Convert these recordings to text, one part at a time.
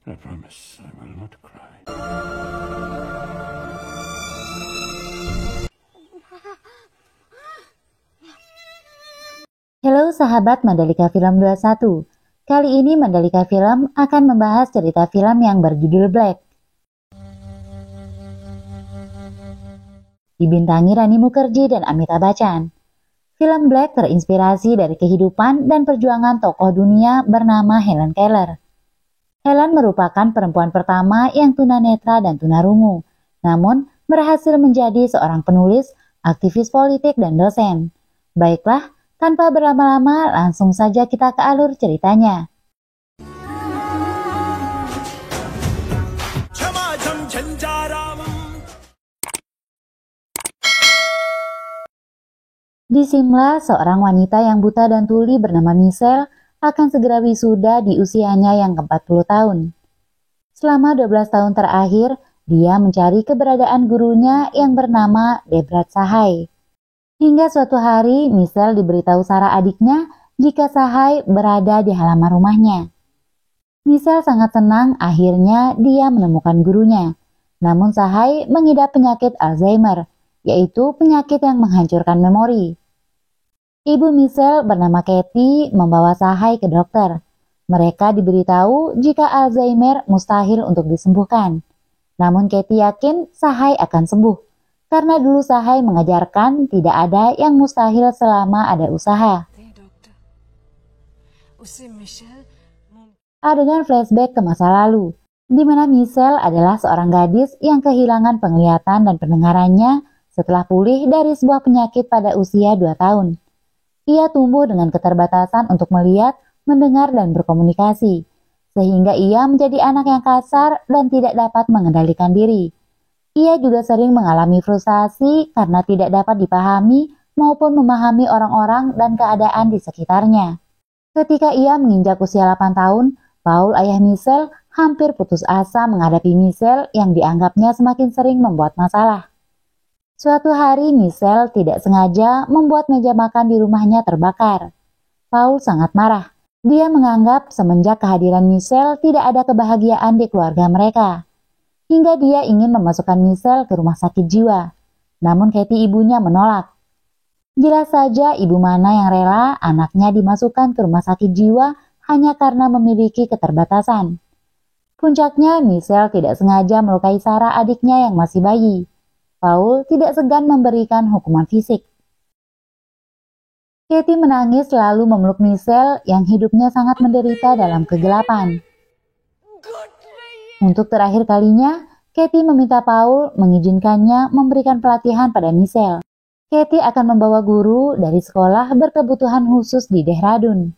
I promise I will not cry. Halo sahabat Mandalika Film 21. Kali ini Mandalika Film akan membahas cerita film yang berjudul Black. Dibintangi Rani Mukherjee dan Amitabh Bachchan. Film Black terinspirasi dari kehidupan dan perjuangan tokoh dunia bernama Helen Keller. Helen merupakan perempuan pertama yang tunanetra dan tunarungu, namun berhasil menjadi seorang penulis, aktivis politik, dan dosen. Baiklah, tanpa berlama-lama langsung saja kita ke alur ceritanya. Di Simla, seorang wanita yang buta dan tuli bernama Michelle akan segera wisuda di usianya yang ke-40 tahun. Selama 12 tahun terakhir, dia mencari keberadaan gurunya yang bernama Debrat Sahai. Hingga suatu hari, Michelle diberitahu Sarah adiknya jika Sahai berada di halaman rumahnya. Michelle sangat senang akhirnya dia menemukan gurunya. Namun Sahai mengidap penyakit Alzheimer, yaitu penyakit yang menghancurkan memori. Ibu Michelle bernama Kathy membawa Sahai ke dokter. Mereka diberitahu jika Alzheimer mustahil untuk disembuhkan. Namun Kathy yakin Sahai akan sembuh, karena dulu Sahai mengajarkan tidak ada yang mustahil selama ada usaha. Adegan flashback ke masa lalu, di mana Michelle adalah seorang gadis yang kehilangan penglihatan dan pendengarannya setelah pulih dari sebuah penyakit pada usia 2 tahun. Ia tumbuh dengan keterbatasan untuk melihat, mendengar, dan berkomunikasi, sehingga ia menjadi anak yang kasar dan tidak dapat mengendalikan diri. Ia juga sering mengalami frustasi karena tidak dapat dipahami maupun memahami orang-orang dan keadaan di sekitarnya. Ketika ia menginjak usia 8 tahun, Paul, ayah Michelle, hampir putus asa menghadapi Michelle yang dianggapnya semakin sering membuat masalah. Suatu hari Michelle tidak sengaja membuat meja makan di rumahnya terbakar. Paul sangat marah. Dia menganggap semenjak kehadiran Michelle tidak ada kebahagiaan di keluarga mereka. Hingga dia ingin memasukkan Michelle ke rumah sakit jiwa. Namun Kathy ibunya menolak. Jelas saja ibu mana yang rela anaknya dimasukkan ke rumah sakit jiwa hanya karena memiliki keterbatasan. Puncaknya Michelle tidak sengaja melukai Sarah adiknya yang masih bayi. Paul tidak segan memberikan hukuman fisik. Kathy menangis lalu memeluk Michelle yang hidupnya sangat menderita dalam kegelapan. Untuk terakhir kalinya, Kathy meminta Paul mengizinkannya memberikan pelatihan pada Michelle. Kathy akan membawa guru dari sekolah berkebutuhan khusus di Dehradun.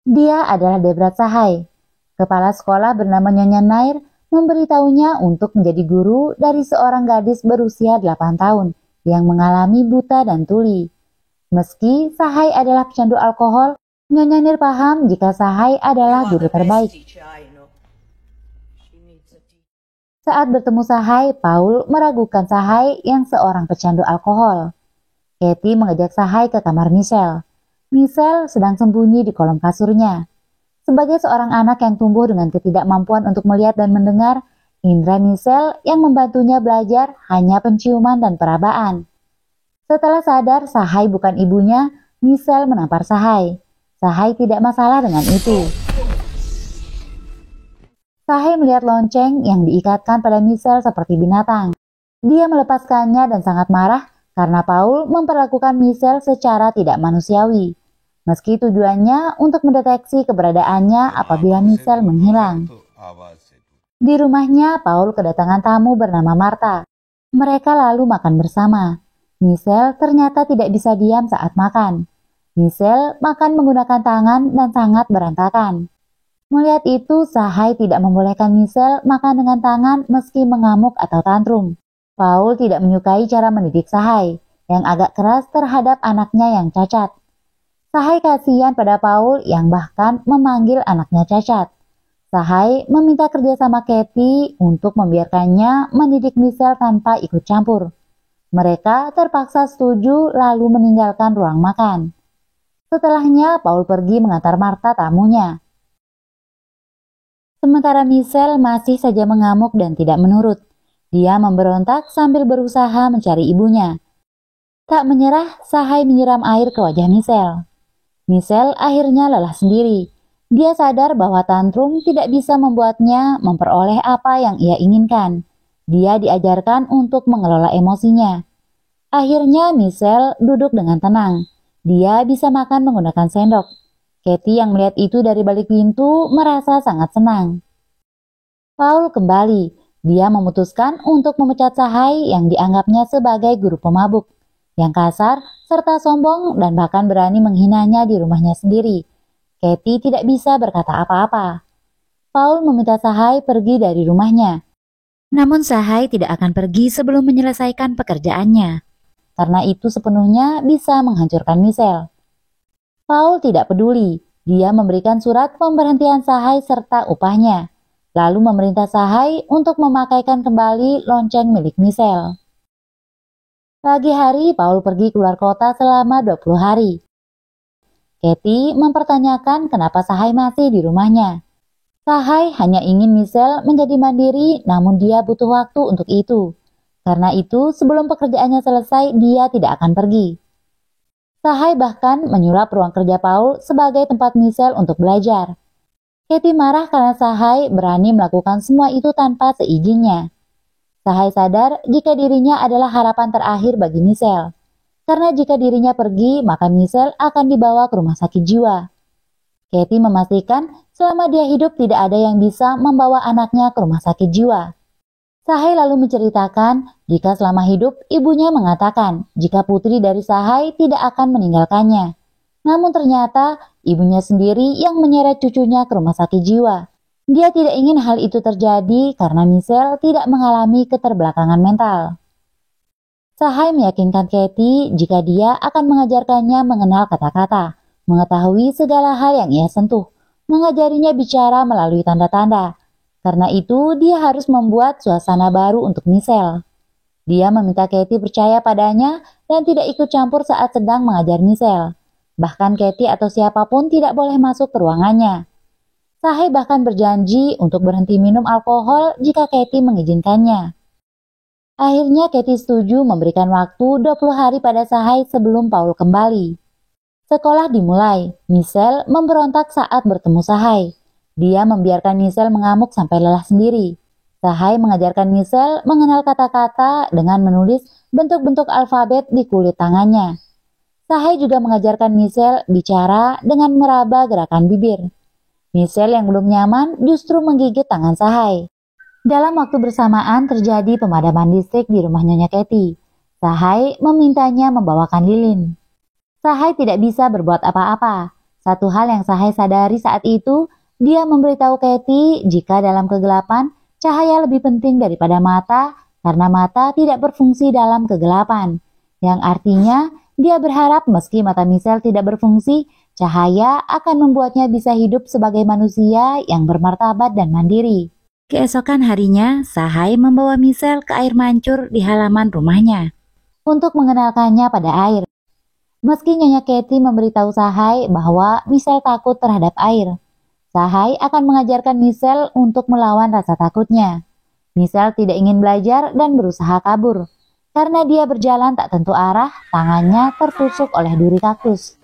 Dia adalah Debrat Sahai. Kepala sekolah bernama Nyonya Nair memberitahunya untuk menjadi guru dari seorang gadis berusia 8 tahun yang mengalami buta dan tuli. Meski Sahai adalah pecandu alkohol, Nyonya Nair paham jika Sahai adalah guru terbaik. Saat bertemu Sahai, Paul meragukan Sahai yang seorang pecandu alkohol. Kathy mengajak Sahai ke kamar Michelle. Michelle sedang sembunyi di kolom kasurnya. Sebagai seorang anak yang tumbuh dengan ketidakmampuan untuk melihat dan mendengar, indera Michelle yang membantunya belajar hanya penciuman dan perabaan. Setelah sadar Sahai bukan ibunya, Michelle menampar Sahai. Sahai tidak masalah dengan itu. Sahai melihat lonceng yang diikatkan pada Michelle seperti binatang. Dia melepaskannya dan sangat marah karena Paul memperlakukan Michelle secara tidak manusiawi. Meski tujuannya untuk mendeteksi keberadaannya apabila Michelle menghilang. Di rumahnya, Paul kedatangan tamu bernama Martha. Mereka lalu makan bersama. Michelle ternyata tidak bisa diam saat makan. Michelle makan menggunakan tangan dan sangat berantakan. Melihat itu, Sahai tidak membolehkan Michelle makan dengan tangan meski mengamuk atau tantrum. Paul tidak menyukai cara mendidik Sahai, yang agak keras terhadap anaknya yang cacat. Sahai kasihan pada Paul yang bahkan memanggil anaknya cacat. Sahai meminta kerjasama Kathy untuk membiarkannya mendidik Michelle tanpa ikut campur. Mereka terpaksa setuju lalu meninggalkan ruang makan. Setelahnya Paul pergi mengantar Martha tamunya. Sementara Michelle masih saja mengamuk dan tidak menurut. Dia memberontak sambil berusaha mencari ibunya. Tak menyerah, Sahai menyiram air ke wajah Michelle. Michelle akhirnya lelah sendiri. Dia sadar bahwa tantrum tidak bisa membuatnya memperoleh apa yang ia inginkan. Dia diajarkan untuk mengelola emosinya. Akhirnya Michelle duduk dengan tenang. Dia bisa makan menggunakan sendok. Katie yang melihat itu dari balik pintu merasa sangat senang. Paul kembali. Dia memutuskan untuk memecat Sahai yang dianggapnya sebagai guru pemabuk, yang kasar serta sombong dan bahkan berani menghinanya di rumahnya sendiri. Katie tidak bisa berkata apa-apa. Paul meminta Sahai pergi dari rumahnya. Namun Sahai tidak akan pergi sebelum menyelesaikan pekerjaannya. Karena itu sepenuhnya bisa menghancurkan Michelle. Paul tidak peduli. Dia memberikan surat pemberhentian Sahai serta upahnya. Lalu memerintah Sahai untuk memakaikan kembali lonceng milik Michelle. Pagi hari, Paul pergi keluar kota selama 20 hari. Katie mempertanyakan kenapa Sahai masih di rumahnya. Sahai hanya ingin Michelle menjadi mandiri, namun dia butuh waktu untuk itu. Karena itu, sebelum pekerjaannya selesai, dia tidak akan pergi. Sahai bahkan menyulap ruang kerja Paul sebagai tempat Michelle untuk belajar. Katie marah karena Sahai berani melakukan semua itu tanpa seizinnya. Sahai sadar jika dirinya adalah harapan terakhir bagi Michelle. Karena jika dirinya pergi, maka Michelle akan dibawa ke rumah sakit jiwa. Katie memastikan selama dia hidup tidak ada yang bisa membawa anaknya ke rumah sakit jiwa. Sahai lalu menceritakan jika selama hidup ibunya mengatakan jika putri dari Sahai tidak akan meninggalkannya. Namun ternyata ibunya sendiri yang menyeret cucunya ke rumah sakit jiwa. Dia tidak ingin hal itu terjadi karena Michelle tidak mengalami keterbelakangan mental. Sahai meyakinkan Katie jika dia akan mengajarkannya mengenal kata-kata, mengetahui segala hal yang ia sentuh, mengajarinya bicara melalui tanda-tanda. Karena itu, dia harus membuat suasana baru untuk Michelle. Dia meminta Katie percaya padanya dan tidak ikut campur saat sedang mengajar Michelle. Bahkan Katie atau siapapun tidak boleh masuk ke ruangannya. Sahai bahkan berjanji untuk berhenti minum alkohol jika Katie mengizinkannya. Akhirnya Katie setuju memberikan waktu 20 hari pada Sahai sebelum Paul kembali. Sekolah dimulai. Michelle memberontak saat bertemu Sahai. Dia membiarkan Michelle mengamuk sampai lelah sendiri. Sahai mengajarkan Michelle mengenal kata-kata dengan menulis bentuk-bentuk alfabet di kulit tangannya. Sahai juga mengajarkan Michelle bicara dengan meraba gerakan bibir. Michelle yang belum nyaman justru menggigit tangan Sahai. Dalam waktu bersamaan terjadi pemadaman listrik di rumah Nyonya Katie. Sahai memintanya membawakan lilin. Sahai tidak bisa berbuat apa-apa. Satu hal yang Sahai sadari saat itu, dia memberitahu Katie jika dalam kegelapan, cahaya lebih penting daripada mata karena mata tidak berfungsi dalam kegelapan. Yang artinya, dia berharap meski mata Michelle tidak berfungsi, cahaya akan membuatnya bisa hidup sebagai manusia yang bermartabat dan mandiri. Keesokan harinya, Sahai membawa Michelle ke air mancur di halaman rumahnya untuk mengenalkannya pada air. Meski Nyonya Katie memberitahu Sahai bahwa Michelle takut terhadap air, Sahai akan mengajarkan Michelle untuk melawan rasa takutnya. Michelle tidak ingin belajar dan berusaha kabur. Karena dia berjalan tak tentu arah, tangannya tertusuk oleh duri kaktus.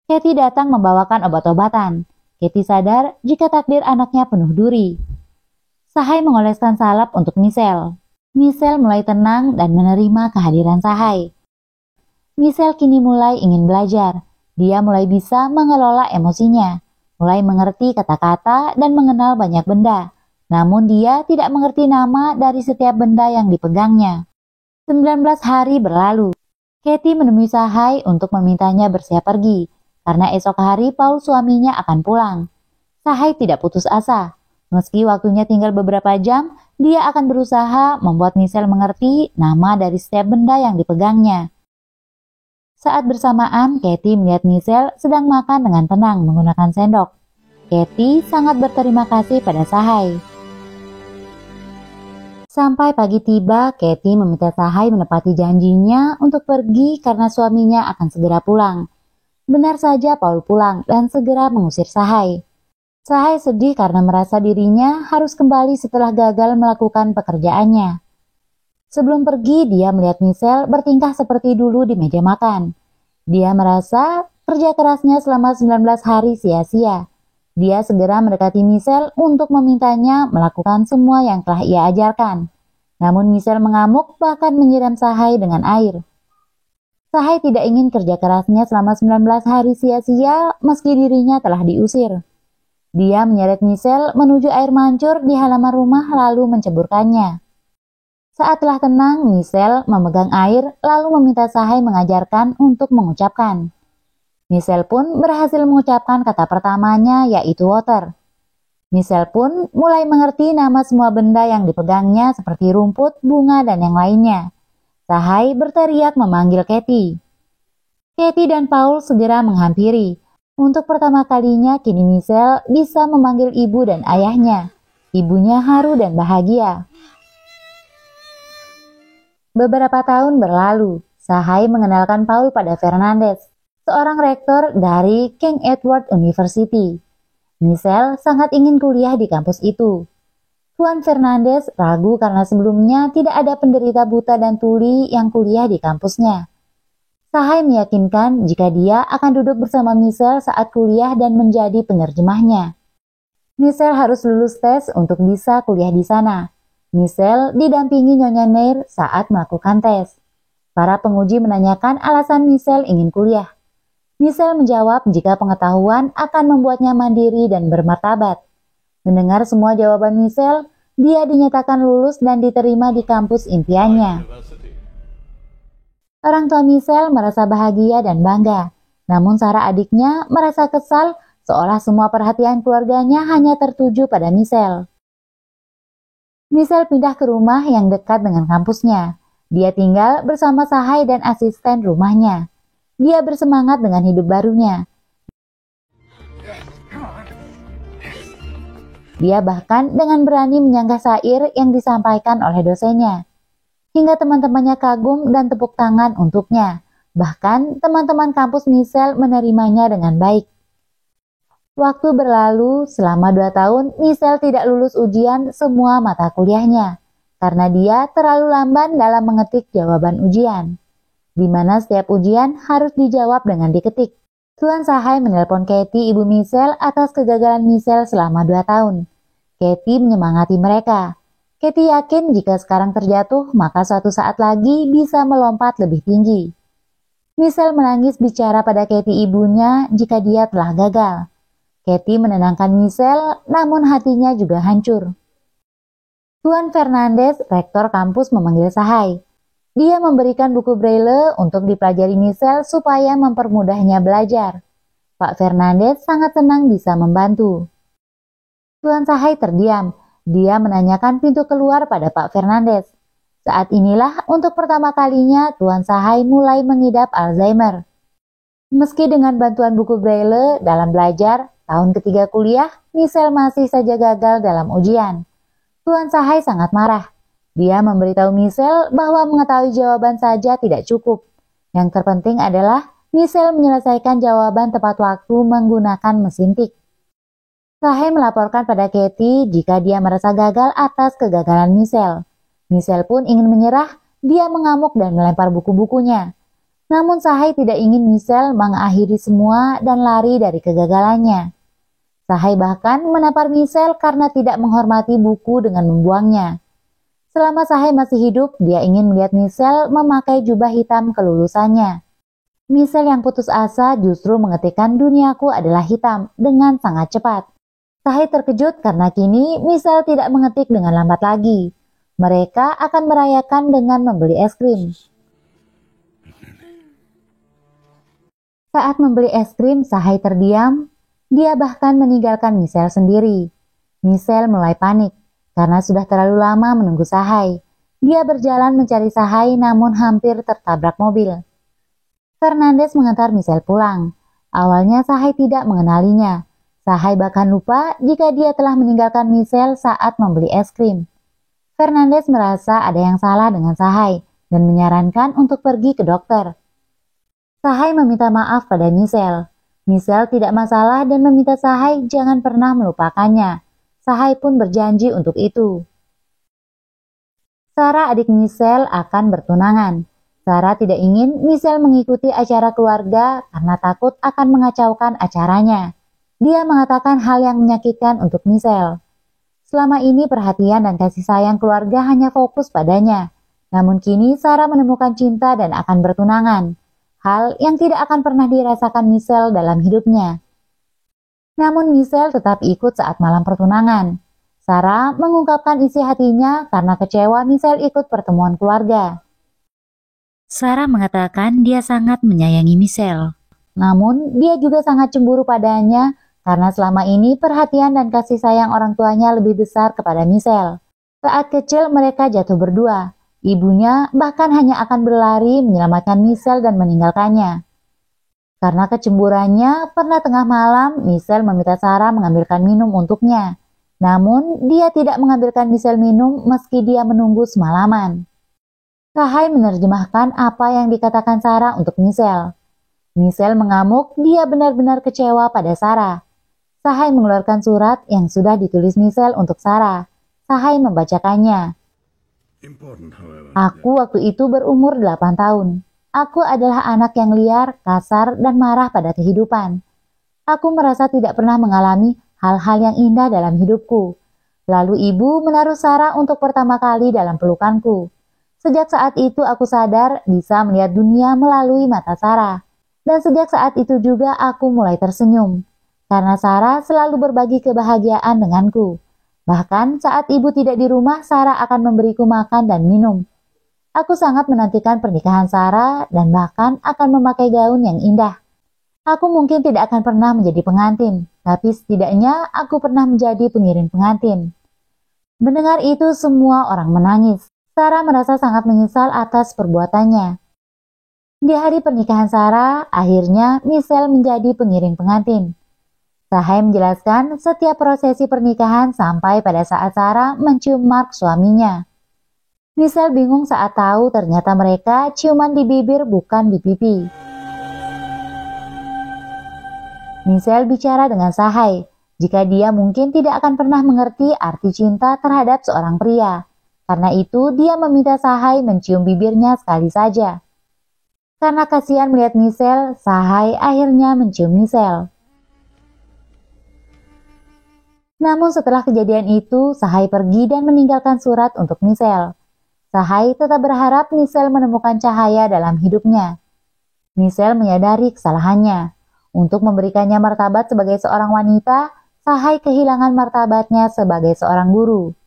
Katie datang membawakan obat-obatan. Katie sadar jika takdir anaknya penuh duri. Sahai mengoleskan salep untuk Michelle. Michelle mulai tenang dan menerima kehadiran Sahai. Michelle kini mulai ingin belajar. Dia mulai bisa mengelola emosinya, mulai mengerti kata-kata dan mengenal banyak benda. Namun dia tidak mengerti nama dari setiap benda yang dipegangnya. 19 hari berlalu. Katie menemui Sahai untuk memintanya bersiap pergi, karena esok hari Paul suaminya akan pulang. Sahai tidak putus asa. Meski waktunya tinggal beberapa jam, dia akan berusaha membuat Michelle mengerti nama dari setiap benda yang dipegangnya. Saat bersamaan, Katie melihat Michelle sedang makan dengan tenang menggunakan sendok. Katie sangat berterima kasih pada Sahai. Sampai pagi tiba, Katie meminta Sahai menepati janjinya untuk pergi karena suaminya akan segera pulang. Benar saja Paul pulang dan segera mengusir Sahai. Sahai sedih karena merasa dirinya harus kembali setelah gagal melakukan pekerjaannya. Sebelum pergi, dia melihat Michelle bertingkah seperti dulu di meja makan. Dia merasa kerja kerasnya selama 19 hari sia-sia. Dia segera mendekati Michelle untuk memintanya melakukan semua yang telah ia ajarkan. Namun Michelle mengamuk bahkan menyiram Sahai dengan air. Sahai tidak ingin kerja kerasnya selama 19 hari sia-sia meski dirinya telah diusir. Dia menyeret Michelle menuju air mancur di halaman rumah lalu menceburkannya. Saat telah tenang, Michelle memegang air lalu meminta Sahai mengajarkan untuk mengucapkan. Michelle pun berhasil mengucapkan kata pertamanya yaitu water. Michelle pun mulai mengerti nama semua benda yang dipegangnya seperti rumput, bunga, dan yang lainnya. Sahai berteriak memanggil Katie. Katie dan Paul segera menghampiri. Untuk pertama kalinya kini Michelle bisa memanggil ibu dan ayahnya. Ibunya haru dan bahagia. Beberapa tahun berlalu, Sahai mengenalkan Paul pada Fernandez, seorang rektor dari King Edward University. Michelle sangat ingin kuliah di kampus itu. Tuan Fernandez ragu karena sebelumnya tidak ada penderita buta dan tuli yang kuliah di kampusnya. Sahai meyakinkan jika dia akan duduk bersama Michelle saat kuliah dan menjadi penerjemahnya. Michelle harus lulus tes untuk bisa kuliah di sana. Michelle didampingi Nyonya Nair saat melakukan tes. Para penguji menanyakan alasan Michelle ingin kuliah. Michelle menjawab jika pengetahuan akan membuatnya mandiri dan bermartabat. Mendengar semua jawaban Michelle, dia dinyatakan lulus dan diterima di kampus impiannya. Orang tua Michelle merasa bahagia dan bangga, namun Sarah adiknya merasa kesal seolah semua perhatian keluarganya hanya tertuju pada Michelle. Michelle pindah ke rumah yang dekat dengan kampusnya. Dia tinggal bersama Sahai dan asisten rumahnya. Dia bersemangat dengan hidup barunya. Dia bahkan dengan berani menyanggah syair yang disampaikan oleh dosennya. Hingga teman-temannya kagum dan tepuk tangan untuknya. Bahkan teman-teman kampus Michelle menerimanya dengan baik. Waktu berlalu, selama 2 tahun Michelle tidak lulus ujian semua mata kuliahnya. Karena dia terlalu lamban dalam mengetik jawaban ujian. Di mana setiap ujian harus dijawab dengan diketik. Tuan Sahai menelpon Katie, ibu Michelle, atas kegagalan Michelle selama 2 tahun. Katie menyemangati mereka. Katie yakin jika sekarang terjatuh, maka suatu saat lagi bisa melompat lebih tinggi. Michelle menangis bicara pada Katie ibunya jika dia telah gagal. Katie menenangkan Michelle, namun hatinya juga hancur. Tuan Fernandez, rektor kampus, memanggil Sahai. Dia memberikan buku braille untuk dipelajari Michelle supaya mempermudahnya belajar. Pak Fernandez sangat senang bisa membantu. Tuan Sahai terdiam. Dia menanyakan pintu keluar pada Pak Fernandez. Saat inilah untuk pertama kalinya Tuan Sahai mulai mengidap Alzheimer. Meski dengan bantuan buku braille dalam belajar, tahun ketiga kuliah, Michelle masih saja gagal dalam ujian. Tuan Sahai sangat marah. Dia memberitahu Michelle bahwa mengetahui jawaban saja tidak cukup. Yang terpenting adalah Michelle menyelesaikan jawaban tepat waktu menggunakan mesin tik. Sahai melaporkan pada Katie jika dia merasa gagal atas kegagalan Michelle. Michelle pun ingin menyerah, dia mengamuk dan melempar buku-bukunya. Namun Sahai tidak ingin Michelle mengakhiri semua dan lari dari kegagalannya. Sahai bahkan menampar Michelle karena tidak menghormati buku dengan membuangnya. Selama Sahai masih hidup, dia ingin melihat Michelle memakai jubah hitam kelulusannya. Michelle yang putus asa justru mengetikkan "Duniaku adalah hitam" dengan sangat cepat. Sahai terkejut karena kini Michelle tidak mengetik dengan lambat lagi. Mereka akan merayakan dengan membeli es krim. Saat membeli es krim, Sahai terdiam. Dia bahkan meninggalkan Michelle sendiri. Michelle mulai panik karena sudah terlalu lama menunggu Sahai. Dia berjalan mencari Sahai namun hampir tertabrak mobil. Fernandez mengantar Michelle pulang. Awalnya Sahai tidak mengenalinya. Sahai bahkan lupa jika dia telah meninggalkan Michelle saat membeli es krim. Fernandez merasa ada yang salah dengan Sahai dan menyarankan untuk pergi ke dokter. Sahai meminta maaf pada Michelle. Michelle tidak masalah dan meminta Sahai jangan pernah melupakannya. Sahai pun berjanji untuk itu. Sarah, adik Michelle, akan bertunangan. Sarah tidak ingin Michelle mengikuti acara keluarga karena takut akan mengacaukan acaranya. Dia mengatakan hal yang menyakitkan untuk Michelle. Selama ini perhatian dan kasih sayang keluarga hanya fokus padanya. Namun kini Sarah menemukan cinta dan akan bertunangan. Hal yang tidak akan pernah dirasakan Michelle dalam hidupnya. Namun Michelle tetap ikut saat malam pertunangan. Sarah mengungkapkan isi hatinya karena kecewa Michelle ikut pertemuan keluarga. Sarah mengatakan dia sangat menyayangi Michelle. Namun dia juga sangat cemburu padanya karena selama ini perhatian dan kasih sayang orang tuanya lebih besar kepada Michelle. Saat kecil mereka jatuh berdua. Ibunya bahkan hanya akan berlari menyelamatkan Michelle dan meninggalkannya. Karena kecemburannya, pernah tengah malam Michelle meminta Sarah mengambilkan minum untuknya. Namun dia tidak mengambilkan Michelle minum meski dia menunggu semalaman. Sahai menerjemahkan apa yang dikatakan Sarah untuk Michelle. Michelle mengamuk, dia benar-benar kecewa pada Sarah. Sahai mengeluarkan surat yang sudah ditulis Michelle untuk Sarah. Sahai membacakannya. Aku waktu itu berumur 8 tahun. Aku adalah anak yang liar, kasar, dan marah pada kehidupan. Aku merasa tidak pernah mengalami hal-hal yang indah dalam hidupku. Lalu ibu menaruh Sarah untuk pertama kali dalam pelukanku. Sejak saat itu aku sadar bisa melihat dunia melalui mata Sarah. Dan sejak saat itu juga aku mulai tersenyum. Karena Sarah selalu berbagi kebahagiaan denganku. Bahkan saat ibu tidak di rumah, Sarah akan memberiku makan dan minum. Aku sangat menantikan pernikahan Sarah dan bahkan akan memakai gaun yang indah. Aku mungkin tidak akan pernah menjadi pengantin, tapi setidaknya aku pernah menjadi pengiring pengantin. Mendengar itu semua orang menangis. Sarah merasa sangat menyesal atas perbuatannya. Di hari pernikahan Sarah, akhirnya Michelle menjadi pengiring pengantin. Sahai menjelaskan setiap prosesi pernikahan sampai pada saat Sarah mencium Mark suaminya. Michelle bingung saat tahu ternyata mereka ciuman di bibir bukan di pipi. Michelle bicara dengan Sahai jika dia mungkin tidak akan pernah mengerti arti cinta terhadap seorang pria. Karena itu dia meminta Sahai mencium bibirnya sekali saja. Karena kasihan melihat Michelle, Sahai akhirnya mencium Michelle. Namun setelah kejadian itu, Sahai pergi dan meninggalkan surat untuk Michelle. Sahai tetap berharap Michelle menemukan cahaya dalam hidupnya. Michelle menyadari kesalahannya. Untuk memberikannya martabat sebagai seorang wanita, Sahai kehilangan martabatnya sebagai seorang guru.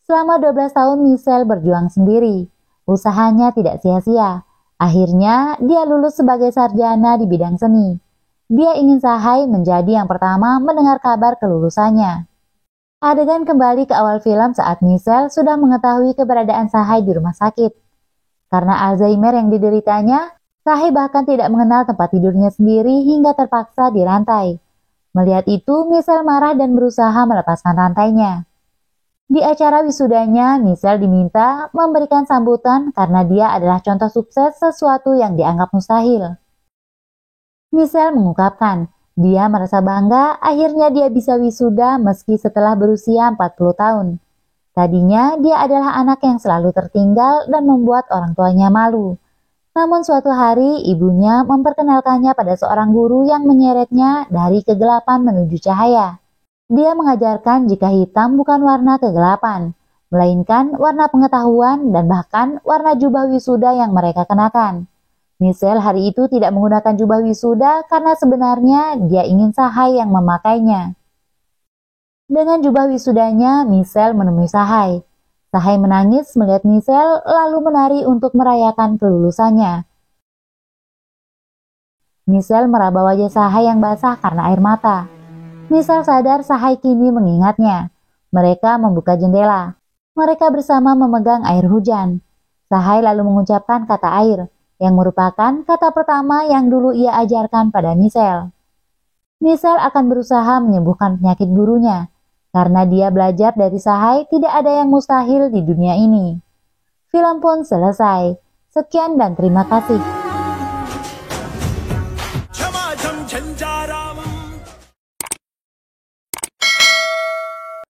Selama 12 tahun Michelle berjuang sendiri. Usahanya tidak sia-sia. Akhirnya dia lulus sebagai sarjana di bidang seni. Dia ingin Sahai menjadi yang pertama mendengar kabar kelulusannya. Adegan kembali ke awal film saat Michelle sudah mengetahui keberadaan Sahai di rumah sakit. Karena Alzheimer yang dideritanya, Sahai bahkan tidak mengenal tempat tidurnya sendiri hingga terpaksa dirantai. Melihat itu, Michelle marah dan berusaha melepaskan rantainya. Di acara wisudanya, Michelle diminta memberikan sambutan karena dia adalah contoh sukses sesuatu yang dianggap mustahil. Michelle mengungkapkan, dia merasa bangga akhirnya dia bisa wisuda meski setelah berusia 40 tahun. Tadinya dia adalah anak yang selalu tertinggal dan membuat orang tuanya malu. Namun suatu hari ibunya memperkenalkannya pada seorang guru yang menyeretnya dari kegelapan menuju cahaya. Dia mengajarkan jika hitam bukan warna kegelapan, melainkan warna pengetahuan dan bahkan warna jubah wisuda yang mereka kenakan. Michelle hari itu tidak menggunakan jubah wisuda karena sebenarnya dia ingin Sahai yang memakainya. Dengan jubah wisudanya, Michelle menemui Sahai. Sahai menangis melihat Michelle lalu menari untuk merayakan kelulusannya. Michelle meraba wajah Sahai yang basah karena air mata. Michelle sadar Sahai kini mengingatnya. Mereka membuka jendela. Mereka bersama memegang air hujan. Sahai lalu mengucapkan kata air, yang merupakan kata pertama yang dulu ia ajarkan pada Michelle. Michelle akan berusaha menyembuhkan penyakit gurunya, karena dia belajar dari Sahai tidak ada yang mustahil di dunia ini. Film pun selesai. Sekian dan terima kasih.